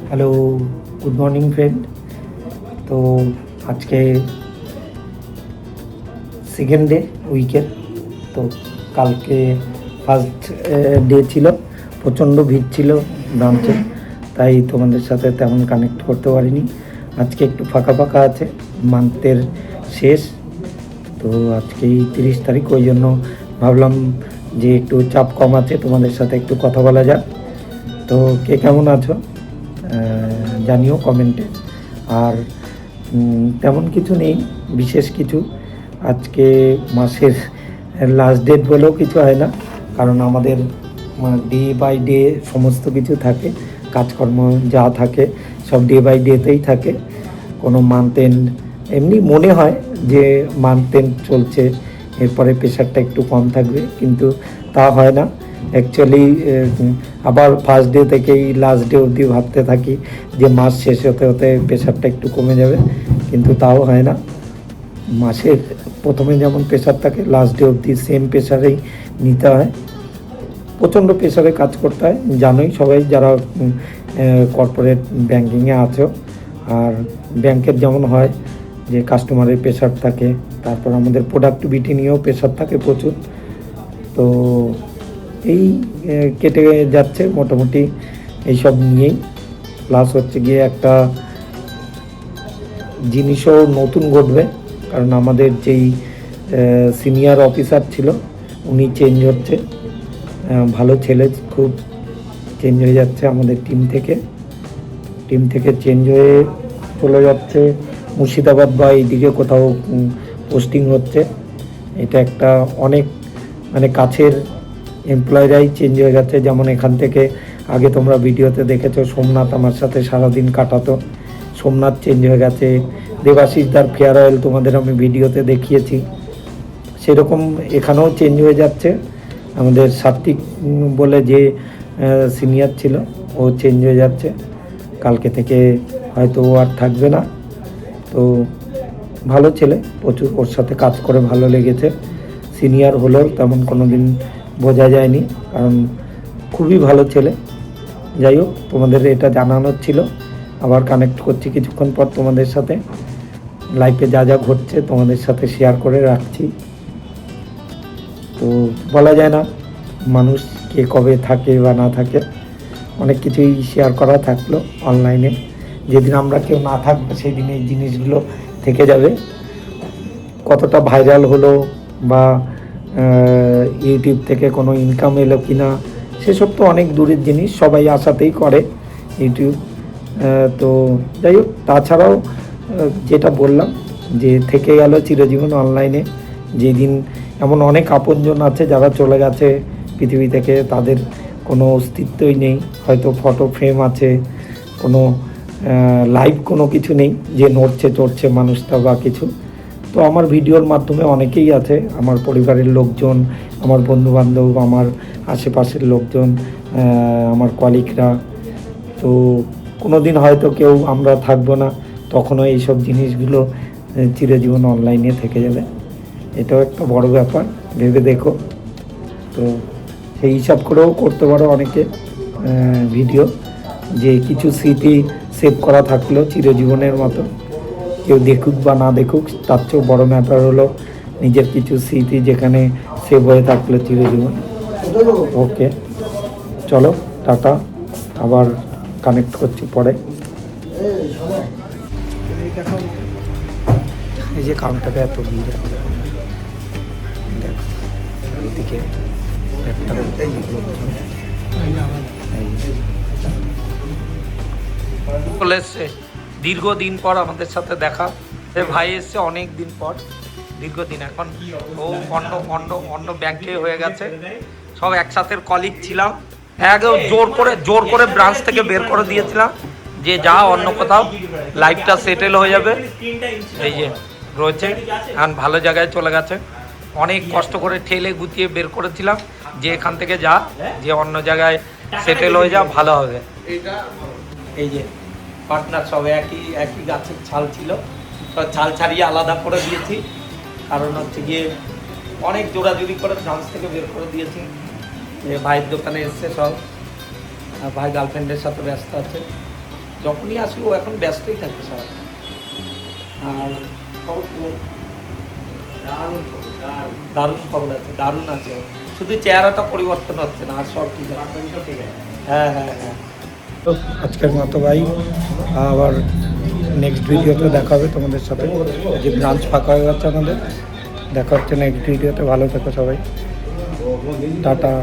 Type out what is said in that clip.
Hello, good morning friend. তো আজকে second day উইকের। তো কালকে ফার্স্ট ডে ছিল, প্রচণ্ড ভিড় ছিল ব্রাঞ্চে, তাই তোমাদের সাথে তেমন কানেক্ট করতে পারিনি। আজকে একটু ফাঁকা ফাঁকা আছে, মান্থের শেষ তো আজকেই 30 তারিখ, ওই জন্য ভাবলাম যে একটু চাপ কম আছে, তোমাদের সাথে একটু কথা বলা যাক। তো কে কেমন আছো জানিও কমেন্টে। আর তেমন কিছু নেই, বিশেষ কিছু। আজকে মাসের লাস্ট ডেট বলেও কিছু হয় না, কারণ আমাদের ডে বাই ডে সমস্ত কিছু থাকে, কাজকর্ম যা থাকে সব ডে বাই ডেতেই থাকে। কোনো মান্থ এন্ড এমনি মনে হয় যে মান্থ এন্ড চলছে, এরপরে প্রেশারটা একটু কম থাকবে, কিন্তু তা হয় না। অ্যাকচুয়ালি আবার ফার্স্ট ডে থেকেই লাস্ট ডে অবধি ভাবতে থাকি যে মাস শেষ হতে হতে প্রেশারটা একটু কমে যাবে, কিন্তু তাও হয় না। মাসের প্রথমে যেমন প্রেশার থাকে, লাস্ট ডে অবধি সেম প্রেশারেই নিতে হয়। প্রচণ্ড প্রেশারে কাজ করতে হয়, জানোই সবাই যারা কর্পোরেট ব্যাঙ্কিংয়ে আছো। আর ব্যাংকের যেমন হয় যে কাস্টমারের প্রেশার থাকে, তারপর আমাদের প্রোডাক্টিভিটি নিয়েও প্রেশার থাকে প্রচুর। তো এই কেটে যাচ্ছে মোটামুটি এইসব নিয়েই। প্লাস হচ্ছে গিয়ে একটা জিনিসও নতুন ঘটবে, কারণ আমাদের যেই সিনিয়র অফিসার ছিল উনি চেঞ্জ হচ্ছে। ভালো ছেলে, খুব চেঞ্জ হয়ে যাচ্ছে আমাদের টিম থেকে চেঞ্জ হয়ে চলে যাচ্ছে মুর্শিদাবাদ বা এইদিকে কোথাও পোস্টিং হচ্ছে। এটা একটা অনেক কাছের এমপ্লয়িরাই চেঞ্জ হয়ে গেছে। যেমন এখান থেকে আগে তোমরা ভিডিওতে দেখেছো সোমনাথ আমার সাথে সারাদিন কাটাতো, সোমনাথ চেঞ্জ হয়ে গেছে। দেবাশিসদার ফেয়ার অয়েল তোমাদের আমি ভিডিওতে দেখিয়েছি, সেরকম এখানেও চেঞ্জ হয়ে যাচ্ছে। আমাদের সাত্বিক বলে যে সিনিয়র ছিল, ও চেঞ্জ হয়ে যাচ্ছে। কালকে থেকে হয়তো ও আর থাকবে না। তো ভালো ছেলে, প্রচুর ওর সাথে কাজ করে ভালো লেগেছে। সিনিয়র হলেও তেমন কোনো দিন বোঝা যায়নি, কারণ খুবই ভালো ছেলে। যাই হোক, তোমাদের এটা জানানোর ছিল। আবার কানেক্ট করছি কিছুক্ষণ পর তোমাদের সাথে। লাইফে যা যা ঘটছে তোমাদের সাথে শেয়ার করে রাখছি। তো বলা যায় না মানুষ কে কবে থাকে বা না থাকে, অনেক কিছুই শেয়ার করা থাকলো অনলাইনে। যেদিন আমরা কেউ না থাকবো সেই দিন এই জিনিসগুলো থেকে যাবে। কতটা ভাইরাল হলো বা ইউটিউব থেকে কোনো ইনকাম এলো কি না, সেসব তো অনেক দূরের জিনিস, সবাই আশাতেই করে ইউটিউব। তো যাই হোক, তাছাড়াও যেটা বললাম যে থেকে গেল চিরজীবন অনলাইনে। যেদিন এমন অনেক আপনজন আছে যারা চলে গেছে পৃথিবী থেকে, তাদের কোনো অস্তিত্বই নেই, হয়তো ফটো ফ্রেম আছে, কোনো লাইভ কোনো কিছু নেই যে নড়ছে চড়ছে মানুষটা বা কিছু। তো আমার ভিডিওর মাধ্যমে অনেকেই আছে, আমার পরিবারের লোকজন, আমার বন্ধুবান্ধব, আমার আশেপাশের লোকজন, আমার কলিগরা। তো কোনো দিন হয়তো কেউ আমরা থাকবো না, তখনও এইসব জিনিসগুলো চিরজীবন অনলাইনে থেকে যাবে। এটাও একটা বড় ব্যাপার, ভেবে দেখো। তো সেই হিসাব করেও করতে পারো অনেকে ভিডিও, যে কিছু স্মৃতি সেভ করা থাকলো চিরজীবনের মতো। কেউ দেখুক বা না দেখুক, তার চেয়েও বড় ম্যাটার হলো নিজের কিছু স্মৃতি যেখানে সেভ হয়ে থাকলো চিরজীবন। ওকে, চলো টাটা, আবার কানেক্ট করছি পরে। এই যে কাউন্টারে এত ভিড়, দেখো এইদিকে একটা চলে এসছে দীর্ঘদিন পর আমাদের সাথে দেখা। ভাই এসছে অনেক দিন পর, দীর্ঘদিন। এখন ও অন্য ব্যাংকে হয়ে গেছে, সব একসাথে কলিগ ছিলাম। একদম জোর করে ব্রাঞ্চ থেকে বের করে দিয়েছিলাম যে যা অন্য কোথাও, লাইফটা সেটেল হয়ে যাবে। এই যে রয়েছে, এখন ভালো জায়গায় চলে গেছে। অনেক কষ্ট করে ঠেলে গুটিয়ে বের করেছিলাম যে এখান থেকে যা, যে অন্য জায়গায় সেটেল হয়ে যা, ভালো হবে। এই যে পার্টনার সব একই গাছের ছাল ছিল, ছাল ছাড়িয়ে আলাদা করে দিয়েছি, কারণ হচ্ছে গিয়ে অনেক জোরাজুরি করে ব্রাঞ্চ থেকে বের করে দিয়েছি। ভাইয়ের দোকানে এসছে সব, ভাই গার্লফ্রেন্ডের সাথে ব্যস্ত আছে। যখনই আসি ও এখন ব্যস্তই থাকে স্যার। আর খবর কি বল? দারুণ খবর আছে, দারুণ আছে। শুধু চেহারাটা পরিবর্তন হচ্ছে না, আর সব ঠিক আছে। হ্যাঁ হ্যাঁ হ্যাঁ। তো আজকের মতো ভাই, আবার নেক্সট ভিডিওতে দেখা হবে তোমাদের সাথে। যে ব্রাঞ্চ ফাঁকা হয়ে যাচ্ছে আমাদের, দেখা হচ্ছে নেক্সট ভিডিওতে। ভালো থেকো সবাই, টাটা।